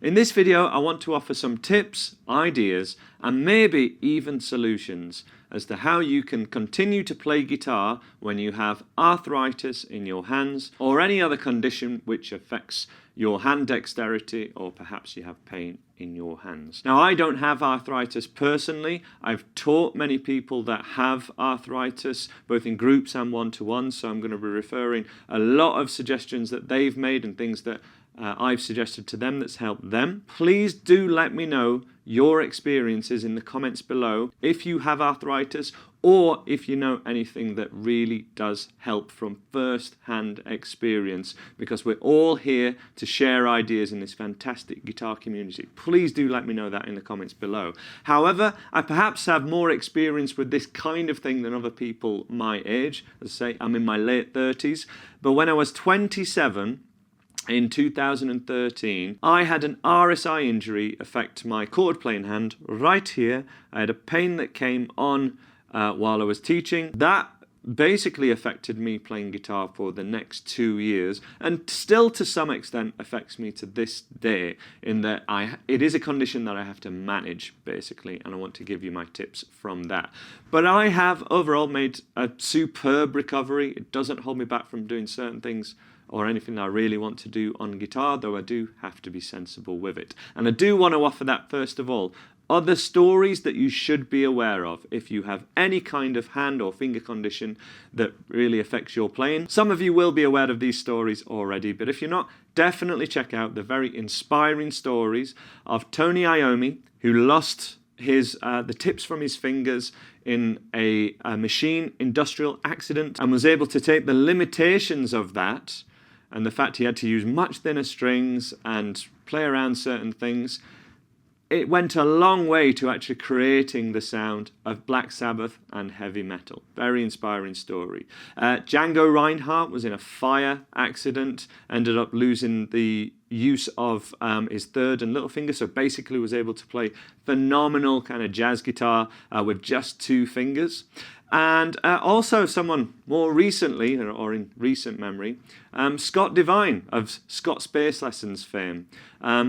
In this video, I want to offer some tips, ideas, and maybe even solutions as to how you can continue to play guitar when you have arthritis in your hands or any other condition which affects your hand dexterity, or perhaps you have pain in your hands. Now, I don't have arthritis personally. I've taught many people that have arthritis, both in groups and one-to-one, so I'm going to be referring a lot of suggestions that they've made and things that I've suggested to them that's helped them. Please do let me know your experiences in the comments below if you have arthritis or if you know anything that really does help from first-hand experience, because we're all here to share ideas in this fantastic guitar community. Please do let me know that in the comments below. However, I perhaps have more experience with this kind of thing than other people my age. As I say, I'm in my late 30s, but when I was 27, in 2013, I had an RSI injury affect my chord playing hand right here. I had a pain that came on while I was teaching. That basically affected me playing guitar for the next 2 years, and still to some extent affects me to this day, in that it is a condition that I have to manage basically, and I want to give you my tips from that. But I have overall made a superb recovery. It doesn't hold me back from doing certain things or anything I really want to do on guitar, though I do have to be sensible with it. And I do want to offer that first of all. Other stories that you should be aware of if you have any kind of hand or finger condition that really affects your playing. Some of you will be aware of these stories already, but if you're not, definitely check out the very inspiring stories of Tony Iommi, who lost the tips from his fingers in a machine industrial accident and was able to take the limitations of that and the fact he had to use much thinner strings and play around certain things. It went a long way to actually creating the sound of Black Sabbath and heavy metal. Very inspiring story. Django Reinhardt was in a fire accident, ended up losing the use of his third and little finger, so basically was able to play phenomenal kind of jazz guitar with just 2 fingers. And also someone more recently, or in recent memory, Scott Devine of Scott's Bass Lessons fame,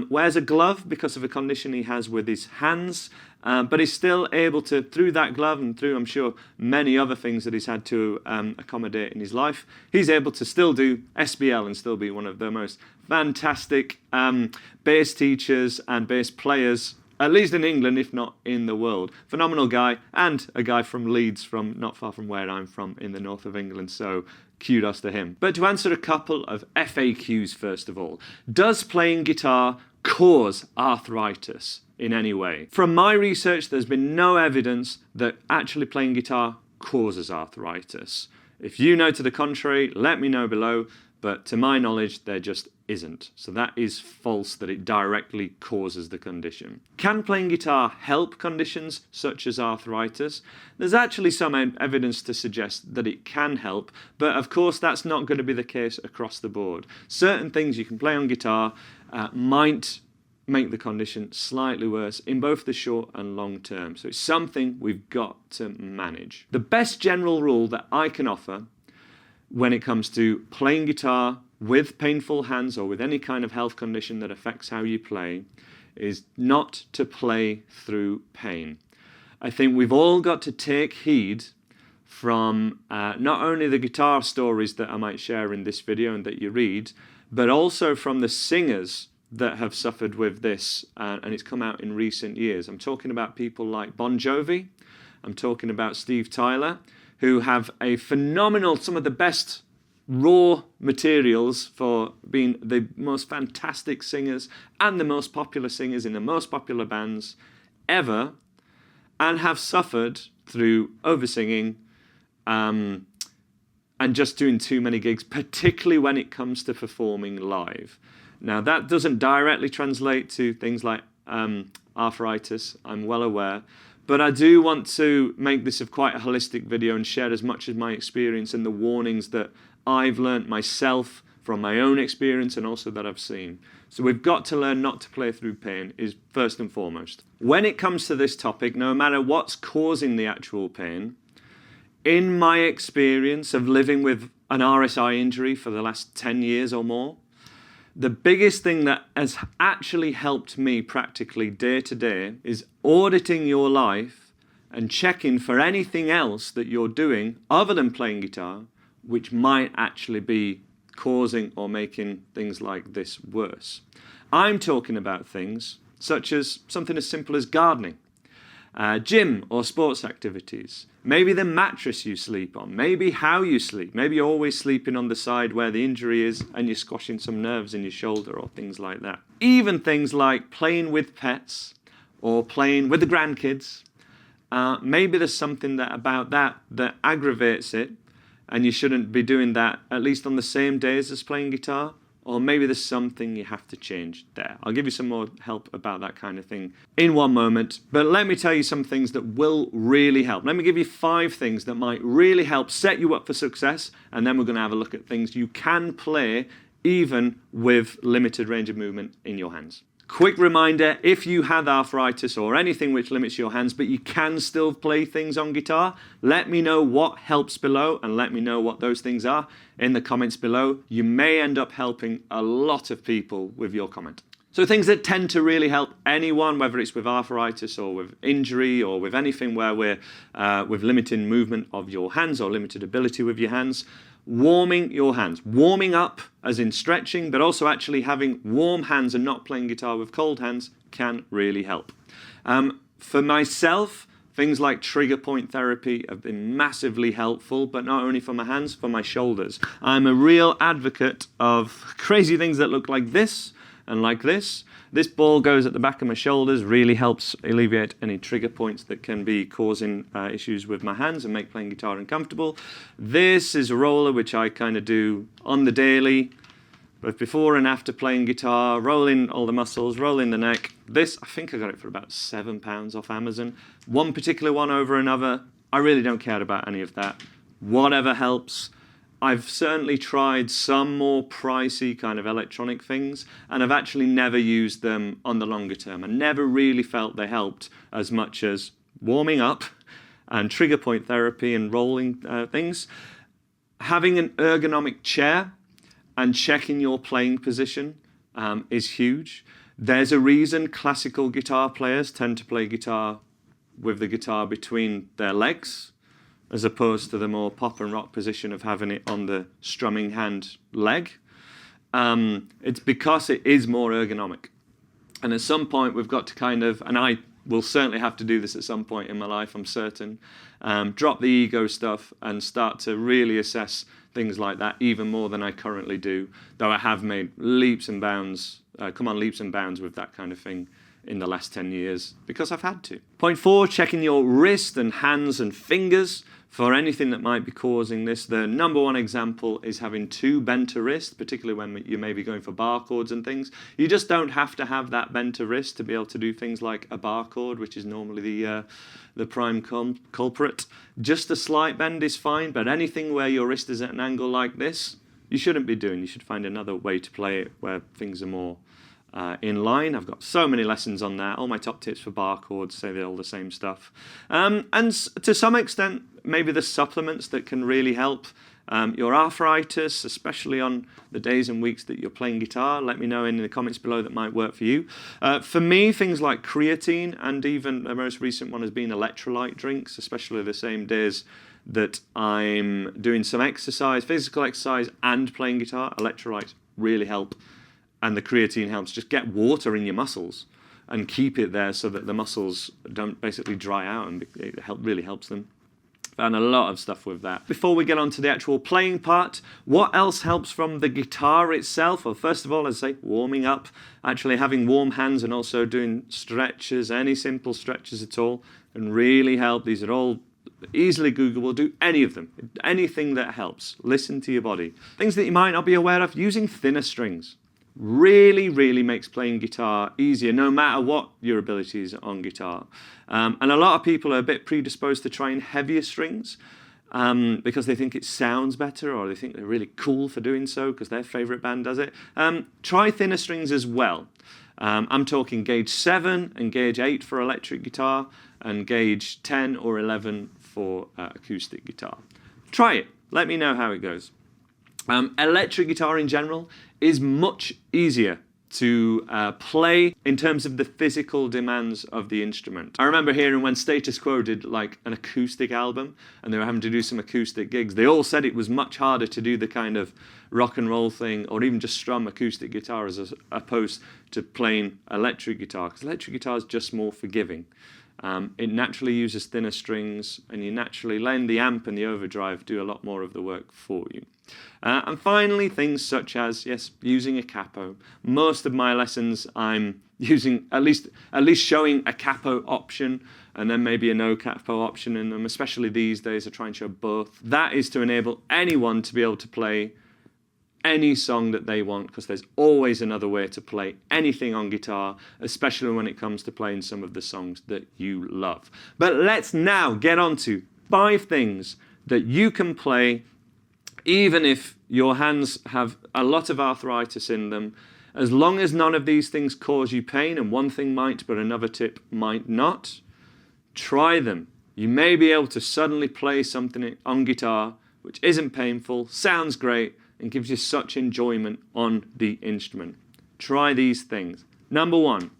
wears a glove because of a condition he has with his hands, but he's still able to, through that glove and through, I'm sure, many other things that he's had to accommodate in his life, he's able to still do SBL and still be one of the most fantastic bass teachers and bass players, at least in England, if not in the world. Phenomenal guy, and a guy from Leeds, from not far from where I'm from in the north of England, so kudos to him. But to answer a couple of FAQs first of all, does playing guitar cause arthritis in any way? From my research, there's been no evidence that actually playing guitar causes arthritis. If you know to the contrary, let me know below. But to my knowledge, there just isn't. So that is false, that it directly causes the condition. Can playing guitar help conditions such as arthritis? There's actually some evidence to suggest that it can help, but of course that's not going to be the case across the board. Certain things you can play on guitar might make the condition slightly worse in both the short and long term. So it's something we've got to manage. The best general rule that I can offer when it comes to playing guitar with painful hands or with any kind of health condition that affects how you play is not to play through pain. I think we've all got to take heed from not only the guitar stories that I might share in this video and that you read, but also from the singers that have suffered with this, and it's come out in recent years. I'm talking about people like Bon Jovi, I'm talking about Steve Tyler, who have a phenomenal, some of the best raw materials for being the most fantastic singers and the most popular singers in the most popular bands ever, and have suffered through oversinging and just doing too many gigs, particularly when it comes to performing live. Now, that doesn't directly translate to things like arthritis, I'm well aware, but I do want to make this of quite a holistic video and share as much of my experience and the warnings that I've learnt myself from my own experience and also that I've seen. So we've got to learn not to play through pain is first and foremost. When it comes to this topic, no matter what's causing the actual pain, in my experience of living with an RSI injury for the last 10 years or more, The biggest thing that has actually helped me practically day to day is auditing your life and checking for anything else that you're doing other than playing guitar, which might actually be causing or making things like this worse. I'm talking about things such as something as simple as gardening, gym or sports activities, maybe the mattress you sleep on, maybe how you sleep, maybe you're always sleeping on the side where the injury is and you're squashing some nerves in your shoulder or things like that. Even things like playing with pets or playing with the grandkids. Maybe there's something about that aggravates it and you shouldn't be doing that at least on the same days as playing guitar. Or maybe there's something you have to change there. I'll give you some more help about that kind of thing in one moment. But let me tell you some things that will really help. Let me give you 5 things that might really help set you up for success. And then we're going to have a look at things you can play even with limited range of movement in your hands. Quick reminder, if you have arthritis or anything which limits your hands, but you can still play things on guitar, let me know what helps below and let me know what those things are in the comments below. You may end up helping a lot of people with your comment. So things that tend to really help anyone, whether it's with arthritis or with injury or with anything where we're with limited movement of your hands or limited ability with your hands. Warming your hands. Warming up as in stretching, but also actually having warm hands and not playing guitar with cold hands can really help. For myself, things like trigger point therapy have been massively helpful, but not only for my hands, for my shoulders. I'm a real advocate of crazy things that look like this and like this. This ball goes at the back of my shoulders, really helps alleviate any trigger points that can be causing issues with my hands and make playing guitar uncomfortable. This is a roller which I kind of do on the daily, both before and after playing guitar, rolling all the muscles, rolling the neck. This, I think I got it for about £7 off Amazon. One particular one over another, I really don't care about any of that. Whatever helps. I've certainly tried some more pricey kind of electronic things, and I've actually never used them on the longer term. I never really felt they helped as much as warming up and trigger point therapy and rolling things. Having an ergonomic chair and checking your playing position is huge. There's a reason classical guitar players tend to play guitar with the guitar between their legs, as opposed to the more pop and rock position of having it on the strumming hand leg. It's because it is more ergonomic. And at some point we've got to kind of, and I will certainly have to do this at some point in my life, I'm certain, drop the ego stuff and start to really assess things like that even more than I currently do, though I have made leaps and bounds, leaps and bounds with that kind of thing in the last 10 years because I've had to. Point 4, checking your wrist and hands and fingers for anything that might be causing this. The number one example is having too bent a wrist, particularly when you may be going for bar chords and things. You just don't have to have that bent a wrist to be able to do things like a bar chord, which is normally the prime culprit. Just a slight bend is fine, but anything where your wrist is at an angle like this, you shouldn't be doing. You should find another way to play it where things are more in line. I've got so many lessons on that. All my top tips for bar chords say they're all the same stuff. And to some extent, maybe the supplements that can really help your arthritis, especially on the days and weeks that you're playing guitar. Let me know in the comments below that might work for you. For me, things like creatine and even the most recent one has been electrolyte drinks, especially the same days that I'm doing some exercise, physical exercise and playing guitar. Electrolytes really help. And the creatine helps just get water in your muscles and keep it there so that the muscles don't basically dry out, and it really helps them. Found a lot of stuff with that. Before we get on to the actual playing part, what else helps from the guitar itself? Well, first of all, as I say, warming up, actually having warm hands and also doing stretches, any simple stretches at all, can really help. These are all easily Googleable. Do any of them, anything that helps. Listen to your body. Things that you might not be aware of, using thinner strings. Really makes playing guitar easier, no matter what your ability is on guitar. And a lot of people are a bit predisposed to trying heavier strings because they think it sounds better, or they think they're really cool for doing so because their favorite band does it. Try thinner strings as well. I'm talking gauge 7 and gauge 8 for electric guitar and gauge 10 or 11 for acoustic guitar. Try it. Let me know how it goes. Electric guitar in general is much easier to play in terms of the physical demands of the instrument. I remember hearing when Status Quo did like an acoustic album and they were having to do some acoustic gigs, they all said it was much harder to do the kind of rock and roll thing or even just strum acoustic guitar as opposed to playing electric guitar, because electric guitar is just more forgiving. It naturally uses thinner strings, and you naturally letting the amp and the overdrive do a lot more of the work for you. And finally, things such as, yes, using a capo. Most of my lessons I'm using at least showing a capo option and then maybe a no capo option in them, especially these days I try and show both. That is to enable anyone to be able to play any song that they want, because there's always another way to play anything on guitar, especially when it comes to playing some of the songs that you love. But let's now get on to 5 things that you can play even if your hands have a lot of arthritis in them. As long as none of these things cause you pain, and one thing might but another tip might not, try them. You may be able to suddenly play something on guitar which isn't painful, sounds great, and gives you such enjoyment on the instrument. Try these things. Number 1,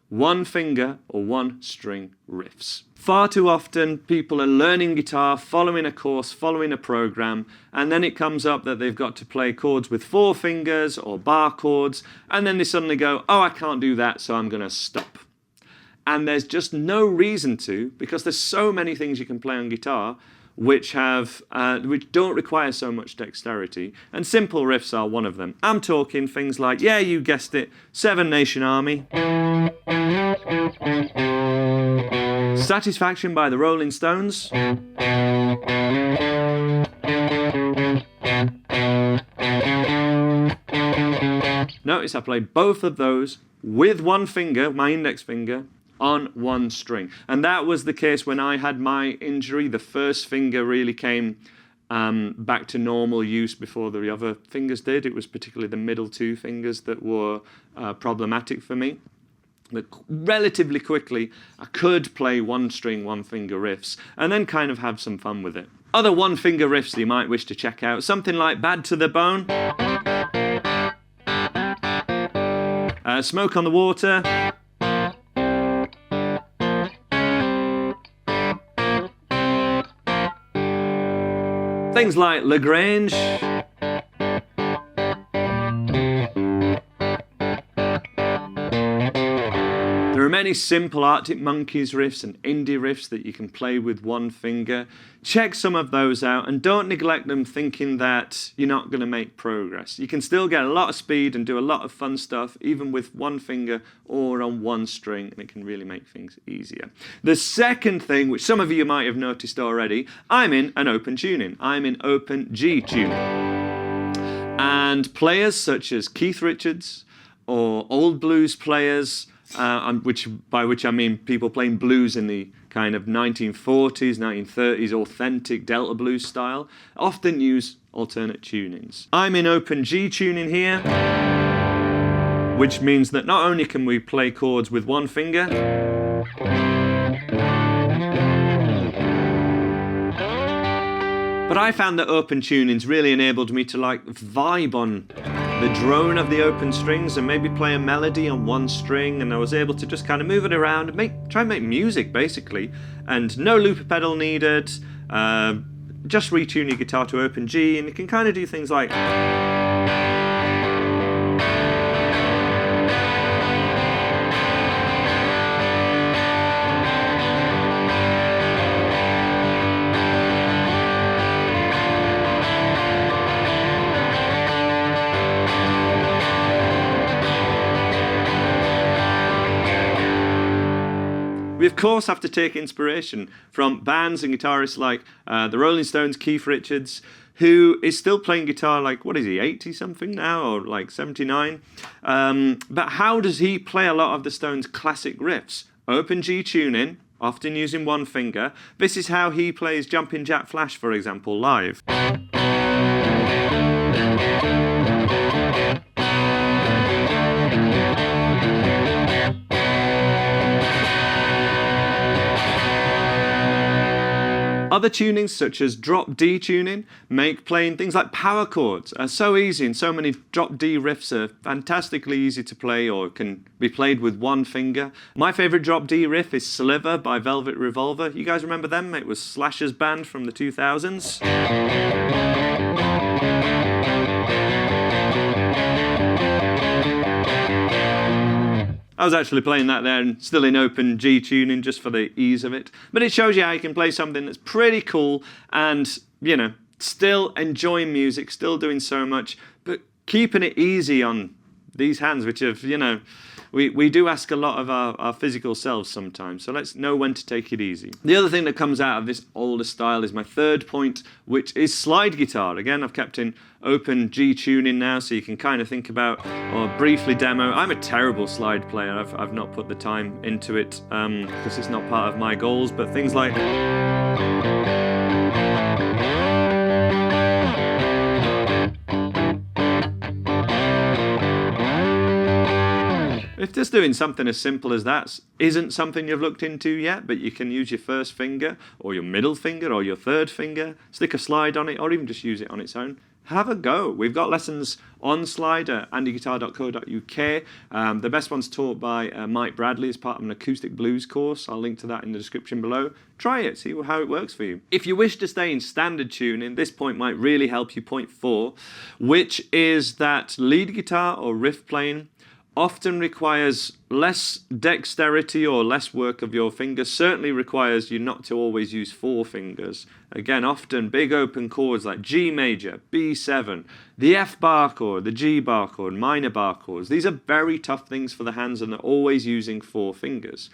one finger or one string riffs. Far too often people are learning guitar, following a course, following a program, and then it comes up that they've got to play chords with 4 fingers or bar chords, and then they suddenly go, oh, I can't do that, so I'm going to stop. And there's just no reason to, because there's so many things you can play on guitar which don't require so much dexterity, and simple riffs are one of them. I'm talking things like, yeah, you guessed it, Seven Nation Army, Satisfaction by the Rolling Stones, notice I played both of those with one finger, my index finger, on one string. And that was the case when I had my injury. The first finger really came back to normal use before the other fingers did. It was particularly the middle 2 fingers that were problematic for me. But relatively quickly, I could play one string, one finger riffs, and then kind of have some fun with it. Other one finger riffs that you might wish to check out, something like Bad to the Bone, Smoke on the Water, things like Lagrange, there are many simple Arctic Monkeys riffs and indie riffs that you can play with one finger. Check some of those out and don't neglect them thinking that you're not going to make progress. You can still get a lot of speed and do a lot of fun stuff even with one finger or on one string, and it can really make things easier. The second thing, which some of you might have noticed already, I'm in an open tuning. I'm in open G tuning. And players such as Keith Richards or old blues players, by which I mean people playing blues in the kind of 1940s, 1930s, authentic Delta blues style, often use alternate tunings. I'm in open G tuning here, which means that not only can we play chords with one finger, but I found that open tunings really enabled me to like vibe on the drone of the open strings and maybe play a melody on one string, and I was able to just kind of move it around and try and make music basically, and no looper pedal needed, just retune your guitar to open G, and you can kind of do things like we of course have to take inspiration from bands and guitarists like the Rolling Stones, Keith Richards, who is still playing guitar like, what is he, 80 something now, or like 79? But how does he play a lot of the Stones' classic riffs? Open G tuning, often using one finger. This is how he plays Jumpin' Jack Flash, for example, live. Other tunings, such as drop D tuning, make playing things like power chords so easy, and so many drop D riffs are fantastically easy to play or can be played with one finger. My favourite drop D riff is Sliver by Velvet Revolver. You guys remember them? It was Slash's band from the 2000s. I was actually playing that there and still in open G tuning just for the ease of it. But it shows you how you can play something that's pretty cool and, you know, still enjoying music, still doing so much, but keeping it easy on these hands, which have, you know, we do ask a lot of our physical selves sometimes, so let's know when to take it easy. The other thing that comes out of this older style is my third point, which is slide guitar. Again, I've kept in open G tuning now, so you can kind of think about or briefly demo. I'm a terrible slide player. I've not put the time into it because it's not part of my goals, but things like... If just doing something as simple as that isn't something you've looked into yet, but you can use your first finger or your middle finger or your third finger, stick a slide on it, or even just use it on its own, have a go. We've got lessons on slide at andyguitar.co.uk. The best one's taught by Mike Bradley as part of an acoustic blues course. I'll link to that in the description below. Try it, see how it works for you. If you wish to stay in standard tuning, this point might really help you. Point 4, which is that lead guitar or riff playing often requires less dexterity or less work of your fingers, certainly requires you not to always use 4 fingers. Again, often big open chords like G major, B7, the F bar chord, the G bar chord, minor bar chords. These are very tough things for the hands and they're always using 4 fingers.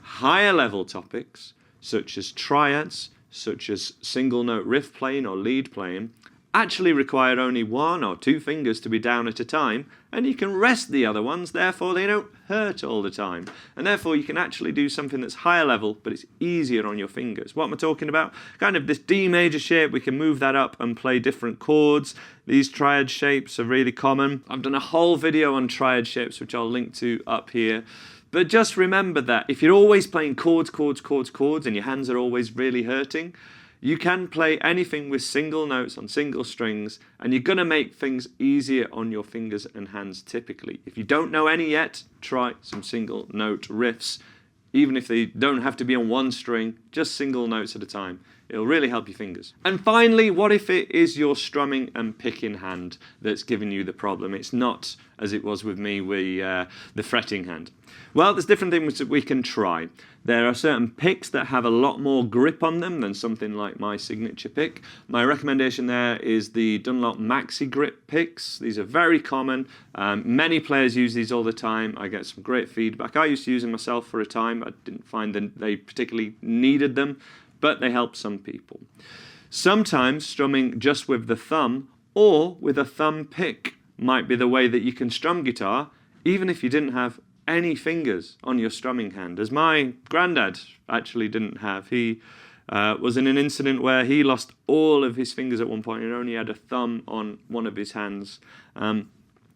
Higher level topics, such as triads, such as single note riff playing or lead playing, actually require only 1 or 2 fingers to be down at a time, and you can rest the other ones, therefore they don't hurt all the time. And therefore you can actually do something that's higher level, but it's easier on your fingers. What am I talking about? Kind of this D major shape, we can move that up and play different chords. These triad shapes are really common. I've done a whole video on triad shapes, which I'll link to up here. But just remember that if you're always playing chords, and your hands are always really hurting, you can play anything with single notes on single strings, and you're going to make things easier on your fingers and hands typically. If you don't know any yet, try some single note riffs. Even if they don't have to be on 1 string, just single notes at a time. It'll really help your fingers. And finally, what if it is your strumming and picking hand that's giving you the problem? It's not, as it was with me, with the fretting hand. Well, there's different things that we can try. There are certain picks that have a lot more grip on them than something like my signature pick. My recommendation there is the Dunlop Maxi Grip picks. These are very common. Many players use these all the time. I get some great feedback. I used to use them myself for a time. I didn't find that they particularly needed them, but they help some people. Sometimes strumming just with the thumb or with a thumb pick might be the way that you can strum guitar, even if you didn't have any fingers on your strumming hand, as my granddad actually didn't have. He was in an incident where he lost all of his fingers at one point and only had a thumb on one of his hands.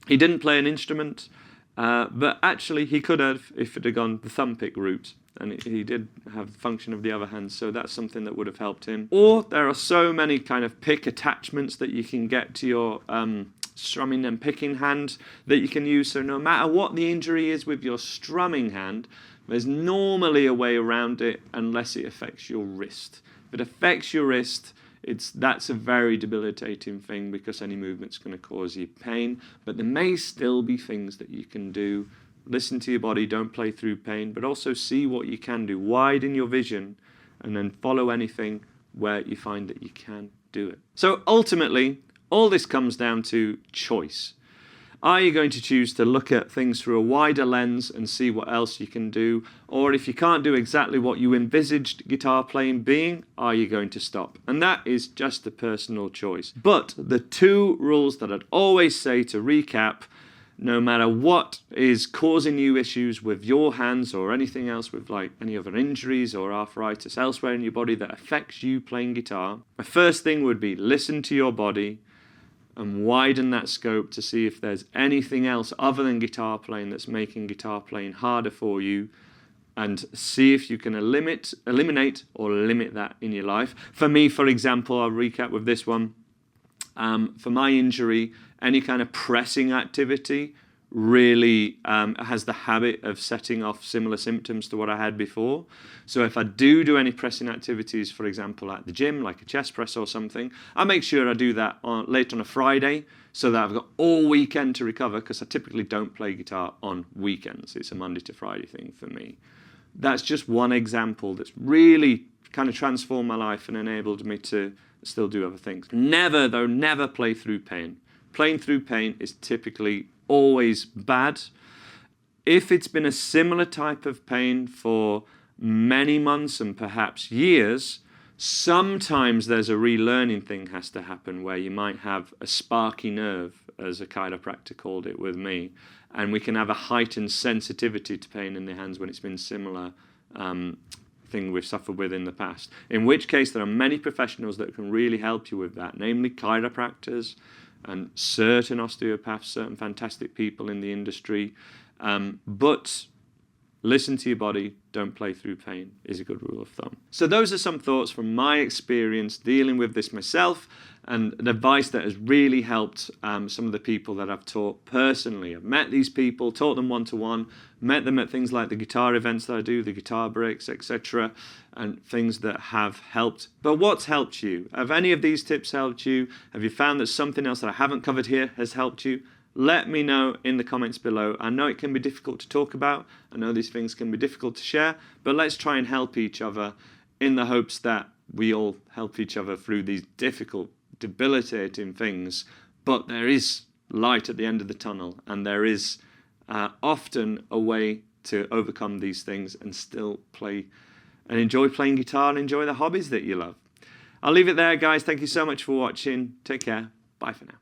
He didn't play an instrument, but actually he could have if it had gone the thumb pick route, and he did have the function of the other hand, so that's something that would have helped him. Or there are so many kind of pick attachments that you can get to your strumming and picking hand that you can use, so no matter what the injury is with your strumming hand, there's normally a way around it unless it affects your wrist. If it affects your wrist, that's a very debilitating thing because any movement's going to cause you pain, but there may still be things that you can do. Listen to your body, don't play through pain, but also see what you can do. Widen your vision and then follow anything where you find that you can do it. So ultimately, all this comes down to choice. Are you going to choose to look at things through a wider lens and see what else you can do? Or if you can't do exactly what you envisaged guitar playing being, are you going to stop? And that is just a personal choice. But the 2 rules that I'd always say to recap, no matter what is causing you issues with your hands or anything else with like any other injuries or arthritis elsewhere in your body that affects you playing guitar, my first thing would be listen to your body and widen that scope to see if there's anything else other than guitar playing that's making guitar playing harder for you. and see if you can eliminate or limit that in your life. For me, for example, I'll recap with this one. For my injury, any kind of pressing activity really has the habit of setting off similar symptoms to what I had before. So if I do any pressing activities, for example, at the gym, like a chest press or something, I make sure I do that late on a Friday so that I've got all weekend to recover, because I typically don't play guitar on weekends. It's a Monday to Friday thing for me. That's just one example that's really kind of transformed my life and enabled me to still do other things. Never, though, never play through pain. Playing through pain is typically always bad. If it's been a similar type of pain for many months and perhaps years, sometimes there's a relearning thing has to happen where you might have a sparky nerve, as a chiropractor called it with me, and we can have a heightened sensitivity to pain in the hands when it's been similar thing we've suffered with in the past. In which case there are many professionals that can really help you with that, namely chiropractors and certain osteopaths, certain fantastic people in the industry. But listen to your body, don't play through pain is a good rule of thumb. So those are some thoughts from my experience dealing with this myself, and the advice that has really helped some of the people that I've taught personally. I've met these people, taught them one-to-one, met them at things like the guitar events that I do, the guitar breaks, etc., and things that have helped. But what's helped you? Have any of these tips helped you? Have you found that something else that I haven't covered here has helped you? Let me know in the comments below. I know it can be difficult to talk about. I know these things can be difficult to share, but let's try and help each other in the hopes that we all help each other through these difficult, debilitating things. But there is light at the end of the tunnel, and there is often a way to overcome these things and still play and enjoy playing guitar and enjoy the hobbies that you love. I'll leave it there, guys. Thank you so much for watching. Take care. Bye for now.